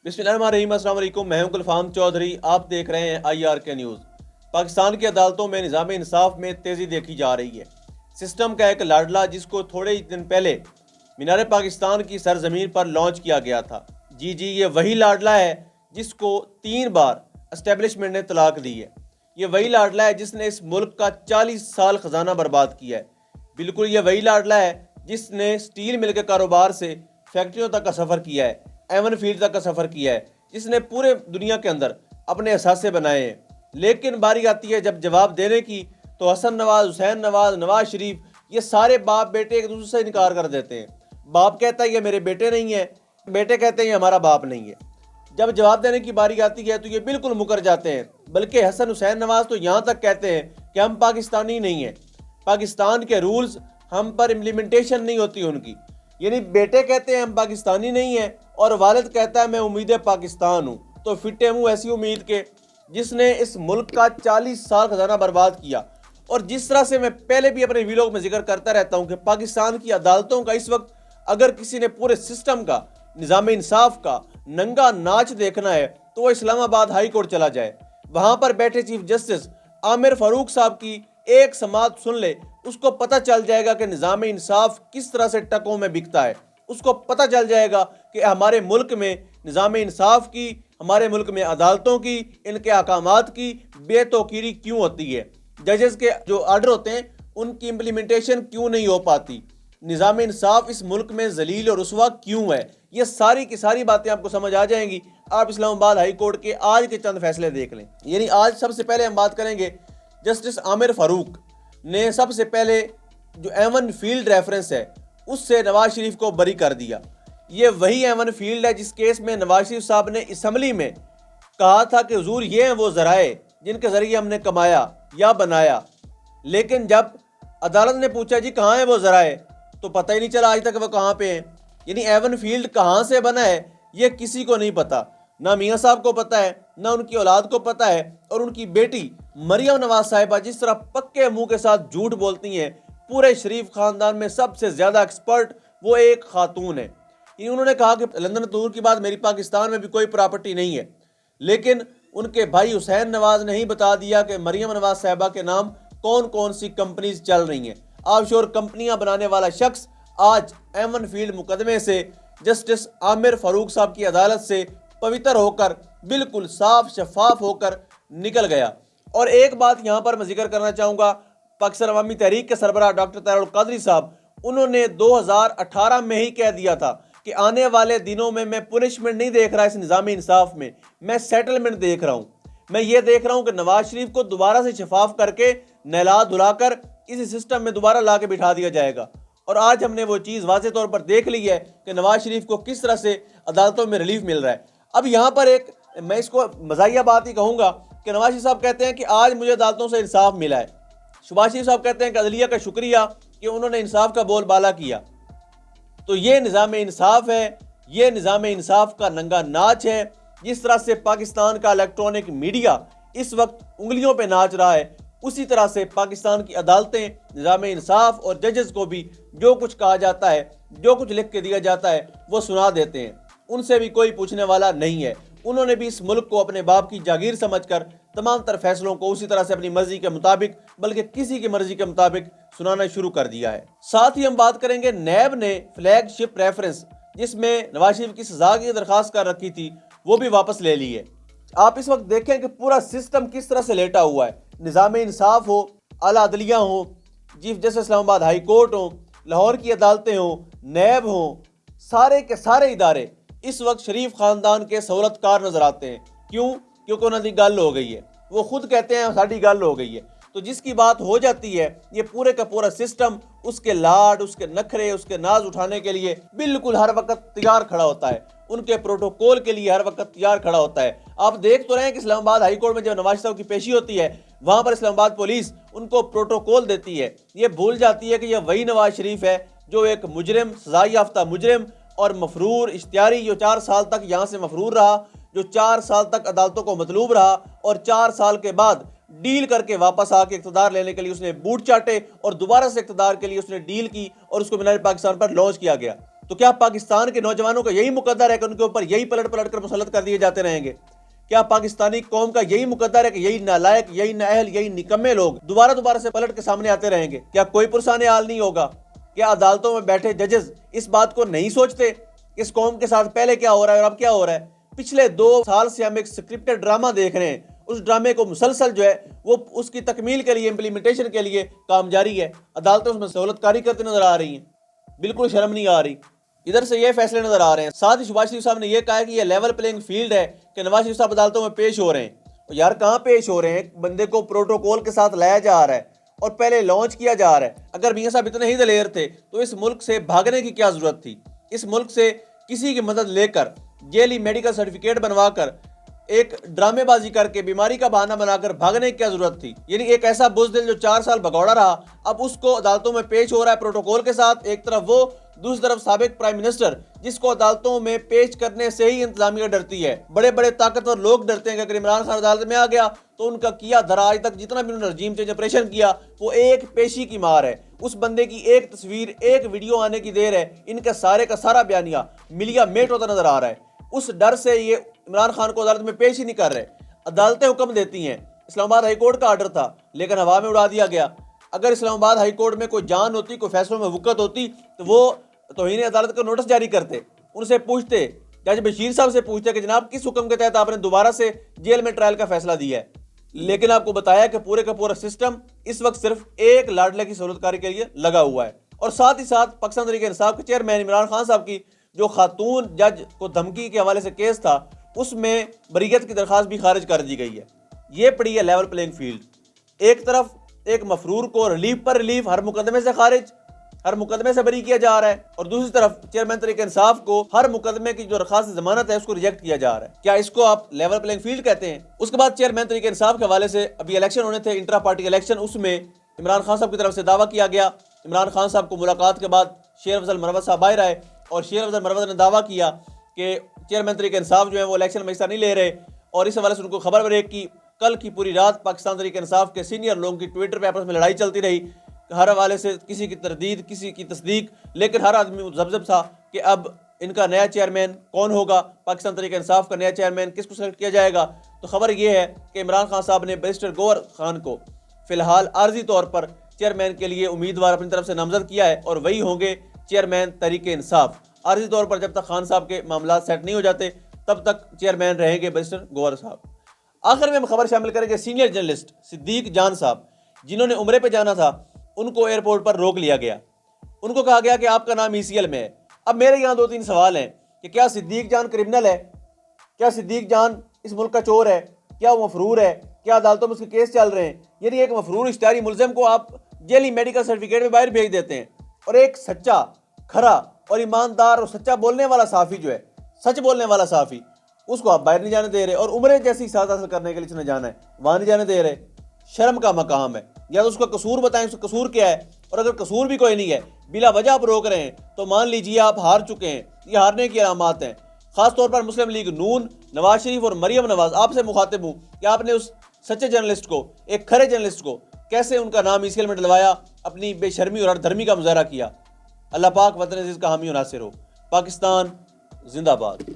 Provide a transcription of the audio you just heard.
बिस्मिल्लाहिर्रहमानिर्रहीम, अस्सलाम वालेकुम। मैं हूं गुलफाम चौधरी। आप देख रहे हैं IRK न्यूज़। पाकिस्तान की अदालतों में निज़ाम इंसाफ में तेज़ी देखी जा रही है। सिस्टम का एक लाडला जिसको थोड़े ही दिन पहले मीनार पाकिस्तान की सरजमीन पर लॉन्च किया गया था। जी, ये वही लाडला है जिसको 3 बार एस्टेब्लिशमेंट ने तलाक दी है। ये वही लाडला है जिसने इस मुल्क का 40 साल खजाना बर्बाद किया है। बिल्कुल ये वही लाडला है जिसने स्टील मिल के कारोबार से फैक्ट्रियों तक का सफ़र किया है, एवन फील्ड तक का सफ़र किया है, जिसने पूरे दुनिया के अंदर अपने असासे बनाए हैं। लेकिन बारी आती है जब जवाब देने की तो हसन नवाज, हुसैन नवाज, नवाज शरीफ, ये सारे बाप बेटे एक दूसरे से इनकार कर देते हैं। बाप कहता है ये मेरे बेटे नहीं है, बेटे कहते हैं ये हमारा बाप नहीं है। जब जवाब देने की बारी आती है तो ये बिल्कुल मुकर जाते हैं। बल्कि हसन हुसैन नवाज तो यहाँ तक कहते हैं कि हम पाकिस्तानी नहीं हैं, पाकिस्तान के रूल्स हम पर इम्प्लीमेंटेशन नहीं होती उनकी। यानी बेटे कहते हैं हम पाकिस्तानी नहीं हैं और वालिद कहता है मैं उम्मीद पाकिस्तान हूँ। तो फिटे मुँह ऐसी उम्मीद के जिसने इस मुल्क का 40 साल खजाना बर्बाद किया। और जिस तरह से मैं पहले भी अपने वीडियो में जिक्र करता रहता हूँ कि पाकिस्तान की अदालतों का इस वक्त अगर किसी ने पूरे सिस्टम का, निज़ाम इंसाफ का नंगा नाच देखना है तो वो इस्लामाबाद हाई कोर्ट चला जाए। वहाँ पर बैठे चीफ जस्टिस आमिर फारूक साहब की एक समाअत सुन ले, उसको पता चल जाएगा कि निज़ाम इंसाफ किस तरह से टकों में बिकता है। उसको पता चल जाएगा कि हमारे मुल्क में निज़ाम इंसाफ की, हमारे मुल्क में अदालतों की, इनके अहकामात की बेतौकीरी क्यों होती है। जजेस के जो आर्डर होते हैं उनकी इम्प्लीमेंटेशन क्यों नहीं हो पाती। निज़ाम इंसाफ इस मुल्क में जलील और रुसवा क्यों है। ये सारी की सारी बातें आपको समझ आ जाएंगी। आप इस्लामाबाद हाई कोर्ट के आज के चंद फैसले देख लें। यानी आज सबसे पहले हम बात करेंगे जस्टिस आमिर फारूक ने सबसे पहले जो एवन फील्ड रेफरेंस है उससे नवाज शरीफ को बरी कर दिया। ये वही एवन फील्ड है जिस केस में नवाज शरीफ साहब ने असम्बली में कहा था कि हुजूर ये हैं वो ज़राए जिनके ज़रिए हमने कमाया या बनाया। लेकिन जब अदालत ने पूछा जी कहाँ है वो ज़राए, तो पता ही नहीं चला आज तक वो कहाँ पे हैं। यानी एवन फील्ड कहाँ से बना है ये किसी को नहीं पता, ना मियाँ साहब को पता है, ना उनकी औलाद को पता है। और उनकी बेटी मरियम नवाज साहिबा जिस तरह पक्के मुंह के साथ झूठ बोलती हैं, पूरे शरीफ खानदान में सबसे ज़्यादा एक्सपर्ट वो एक खातून है। उन्होंने कहा कि लंदन दूर की बात, मेरी पाकिस्तान में भी कोई प्रॉपर्टी नहीं है। लेकिन उनके भाई हुसैन नवाज ने ही बता दिया कि मरियम नवाज साहिबा के नाम कौन कौन सी कंपनीज चल रही हैं। ऑफशोर कंपनियां बनाने वाला शख्स आज एवन फील्ड मुकदमे से जस्टिस आमिर फारूक साहब की अदालत से पवित्र होकर, बिल्कुल साफ शफाफ होकर निकल गया। और एक बात यहाँ पर मैं जिक्र करना चाहूँगा, पाकिस्तान अवामी तहरीक के सरबराह डॉक्टर तारिक कादरी साहब, उन्होंने 2018 में ही कह दिया था कि आने वाले दिनों में मैं पुनिशमेंट नहीं देख रहा इस निज़ाम इंसाफ में, मैं सेटलमेंट देख रहा हूँ। मैं ये देख रहा हूँ कि नवाज शरीफ को दोबारा से शफाफ करके नहला धुलाकर इस सिस्टम में दोबारा ला के बिठा दिया जाएगा। और आज हमने वो चीज़ वाज़े तौर पर देख ली है कि नवाज शरीफ को किस तरह से अदालतों में रिलीफ मिल रहा है। अब यहाँ पर एक मैं इसको मज़ाहिया बात ही कहूँगा कि नवाज शरीफ साहब कहते हैं कि आज मुझे अदालतों से इंसाफ मिला है। शहबाज शरीफ साहब कहते हैं कि अदलिया का शुक्रिया कि उन्होंने इंसाफ का बोलबाला किया। तो ये निज़ाम इंसाफ है, ये निज़ाम इंसाफ का नंगा नाच है। जिस तरह से पाकिस्तान का इलेक्ट्रॉनिक मीडिया इस वक्त उंगलियों पे नाच रहा है, उसी तरह से पाकिस्तान की अदालतें, निज़ाम इंसाफ और जजेस को भी जो कुछ कहा जाता है, जो कुछ लिख के दिया जाता है वो सुना देते हैं। उनसे भी कोई पूछने वाला नहीं है। उन्होंने भी इस मुल्क को अपने बाप की जागीर समझकर तमाम तर फैसलों को उसी तरह से अपनी मर्जी के मुताबिक, बल्कि किसी की मर्जी के मुताबिक सुनाना शुरू कर दिया है। साथ ही हम बात करेंगे नैब ने फ्लैगशिप रेफरेंस जिसमें नवाज शरीफ की सजा की दरखास्त कर रखी थी वो भी वापस ले ली है। आप इस वक्त देखें कि पूरा सिस्टम किस तरह से लेटा हुआ है। निज़ाम इंसाफ हो, आला अदलिया हो, chief justice Islamabad high court हो, लाहौर की अदालतें हो, नैब हो, सारे के सारे इदारे इस वक्त शरीफ खानदान के सहूलतकार नजर आते हैं। क्यों? क्योंकि उन्होंने गल हो गई है। वो खुद कहते हैं साड़ी गल हो गई है। तो जिसकी बात हो जाती है ये पूरे का पूरा सिस्टम उसके लाड, उसके नखरे, उसके नाज उठाने के लिए बिल्कुल हर वक्त तैयार खड़ा होता है। उनके प्रोटोकॉल के लिए हर वक्त तैयार खड़ा होता है। आप देख तो रहे हैं कि इस्लामाबाद हाई कोर्ट में जब नवाज साहब की पेशी होती है वहां पर इस्लामाबाद पुलिस उनको प्रोटोकॉल देती है। ये भूल जाती है कि यह वही नवाज शरीफ है जो एक मुजरिम, सजा याफ्ता मुजरिम और मफरूर इश्तियारी, जो 4 साल तक यहाँ से मफरूर रहा, जो 4 साल तक अदालतों को मतलूब रहा और 4 साल के बाद डील करके वापस आके इक़्तिदार लेने के लिए उसने बूट चाटे और दोबारा से इक़्तिदार के लिए उसने डील की और उसको मीनार पाकिस्तान पर लॉन्च किया गया। तो क्या पाकिस्तान के नौजवानों का यही मुकद्दर है कि उनके ऊपर यही पलट पलट कर मुसल्लत कर दिए जाते रहेंगे? क्या पाकिस्तानी कौम का यही मुकद्दर है कि यही नालायक, यही नाअहल, यही निकम्मे लोग दोबारा दोबारा से पलट के सामने आते रहेंगे? क्या कोई पुरसाने हाल नहीं होगा? क्या अदालतों में बैठे जजेस इस बात को नहीं सोचते इस कौम के साथ पहले क्या हो रहा है और अब क्या हो रहा है? पिछले 2 साल से हम एक स्क्रिप्टेड ड्रामा देख रहे हैं। उस ड्रामे को मुसलसल जो है वो उसकी तकमील के लिए, इम्प्लीमेंटेशन के लिए काम जारी है। अदालतें उसमें सहूलतकारी करती नजर आ रही हैं, बिल्कुल शर्म नहीं आ रही। इधर से ये फैसले नजर आ रहे हैं। साथ ही शहबाज शरीफ साहब ने यह कहा है कि यह लेवल प्लेइंग फील्ड है कि नवाज शरीफ साहब अदालतों में पेश हो रहे हैं। तो यार कहाँ पेश हो रहे हैं? बंदे को प्रोटोकॉल के साथ लाया जा रहा है और पहले लॉन्च किया जा रहा है। अगर मियां साहब इतने ही दलेर थे तो इस मुल्क से भागने की क्या जरूरत थी? इस मुल्क से किसी की मदद लेकर, जेली मेडिकल सर्टिफिकेट बनवाकर, एक ड्रामेबाजी करके, बीमारी का बहाना बनाकर भागने की क्या जरूरत थी? यानी एक ऐसा बुज़दिल जो 4 साल भगौड़ा रहा, अब उसको अदालतों में पेश हो रहा है प्रोटोकॉल के साथ। एक तरफ वो, दूसरी तरफ साबिक प्राइम मिनिस्टर, जिसको अदालतों में पेश करने से ही इंतजामिया डरती है। बड़े बड़े ताकतवर लोग डरते हैं कि अगर इमरान खान अदालत में आ गया तो उनका किया धरा, आज तक जितना भी उन्होंने रजीम चेंज ऑपरेशन किया, वो एक पेशी की मार है। उस बंदे की एक तस्वीर, एक वीडियो आने की देर है, इनका सारे का सारा बयानिया मिलिया मेट होता नजर आ रहा है। उस डर से ये इमरान खान को अदालत में पेश ही नहीं कर रहे। अदालतें हुक्म देती हैं। इस्लामाबाद हाई कोर्ट का आर्डर था लेकिन हवा में उड़ा दिया गया। अगर इस्लामाबाद हाई कोर्ट में कोई जान होती, कोई फैसलों में वुकत होती तो वो तौहीन अदालत का नोटिस जारी करते, उनसे पूछते, जज बशीर साहब से पूछते कि जनाब किस हुक्म के तहत आपने दोबारा से जेल में ट्रायल का फैसला दिया है। लेकिन आपको बताया कि पूरे का पूरा सिस्टम इस वक्त सिर्फ एक लाडले की सहूलतकारी के लिए लगा हुआ है। और साथ ही साथ पाकिस्तान तहरीक इंसाफ के चेयरमैन इमरान खान साहब की जो खातून जज को धमकी के हवाले से केस था, उसमें बरीयत की दरखास्त भी खारिज कर दी गई है। ये पड़ी है लेवल प्लेइंग फील्ड। एक तरफ एक मफरूर को रिलीफ पर रिलीफ, हर मुकदमे से खारिज, हर मुकदमे से बरी किया जा रहा है, और दूसरी तरफ चेयरमैन तहरीक इंसाफ को हर मुकदमे की जो दरखास्त जमानत है उसको रिजेक्ट किया जा रहा है। क्या इसको आप लेवल प्लेइंग फील्ड कहते हैं? उसके बाद चेयरमैन तहरीक इंसाफ के हवाले से अभी इलेक्शन होने थे, इंट्रा पार्टी इलेक्शन, उसमें इमरान खान साहब की तरफ से दावा किया गया। इमरान खान साहब को मुलाकात के बाद शेर अफजल मरवत साहब बाहर आए और शेर अफजल मरवत ने दावा किया कि चेयरमैन तहरीक इंसाफ जो है वो इलेक्शन में हिस्सा नहीं ले रहे, और इस हवाले से उनको खबर ब्रेक की। कल की पूरी रात पाकिस्तान तहरीक इंसाफ के सीनियर लोगों की ट्विटर पे आपस में लड़ाई चलती रही, हर हवाले से किसी की तरदीद, किसी की तस्दीक, लेकिन हर आदमी मुतज़ब्ज़ब था कि अब इनका नया चेयरमैन कौन होगा, पाकिस्तान तहरीक इंसाफ का नया चेयरमैन किसको सेलेक्ट किया जाएगा। तो खबर यह है कि इमरान खान साहब ने बैरिस्टर गौहर खान को फिलहाल आर्जी तौर पर चेयरमैन के लिए उम्मीदवार अपनी तरफ से नामजद किया है और वही होंगे चेयरमैन तहरीक इंसाफ। आर्जी तौर पर जब तक खान साहब के मामला सेट नहीं हो जाते तब तक चेयरमैन रहेंगे बैरिस्टर गौहर साहब। आखिर में हम खबर शामिल करेंगे सीनियर जर्नलिस्ट सिद्दीक जान साहब, जिन्होंने उम्रे पे जाना था, उनको एयरपोर्ट पर रोक लिया गया। उनको कहा गया कि आपका नाम ECL में है। अब मेरे यहाँ 2-3 सवाल हैं कि क्या सिद्दीक जान क्रिमिनल है? क्या सिद्दीक जान इस मुल्क का चोर है? क्या वो मफरूर है? क्या अदालतों में उसके केस चल रहे हैं? यानी एक मफरूर इश्तिहारी मुलजिम को आप जेली मेडिकल सर्टिफिकेट में बाहर भेज देते हैं, और एक सच्चा, खरा और ईमानदार और सच्चा बोलने वाला साफ़ी जो है, सच बोलने वाला साफ़ी, उसको आप बाहर नहीं जाने दे रहे, और उम्र जैसी साथ हासिल करने के लिए उसने जाना है, वहाँ नहीं जाने दे रहे। शर्म का मकाम है। या तो उसका कसूर बताएं, उसका कसूर क्या है, और अगर कसूर भी कोई नहीं है, बिला वजह आप रोक रहे हैं, तो मान लीजिए आप हार चुके हैं। ये हारने की अलामात हैं। खासतौर पर मुस्लिम लीग नून, नवाज शरीफ और मरियम नवाज, आपसे मुखातिब हूँ कि आपने उस सच्चे जर्नलिस्ट को, एक खरे जर्नलिस्ट को, कैसे उनका नाम ECL में डलवाया, अपनी बेशर्मी और हरधर्मी का मुजाहरा किया। अल्लाह पाक वतन अजीज़ का हामी और नासिर हो। पाकिस्तान जिंदाबाद।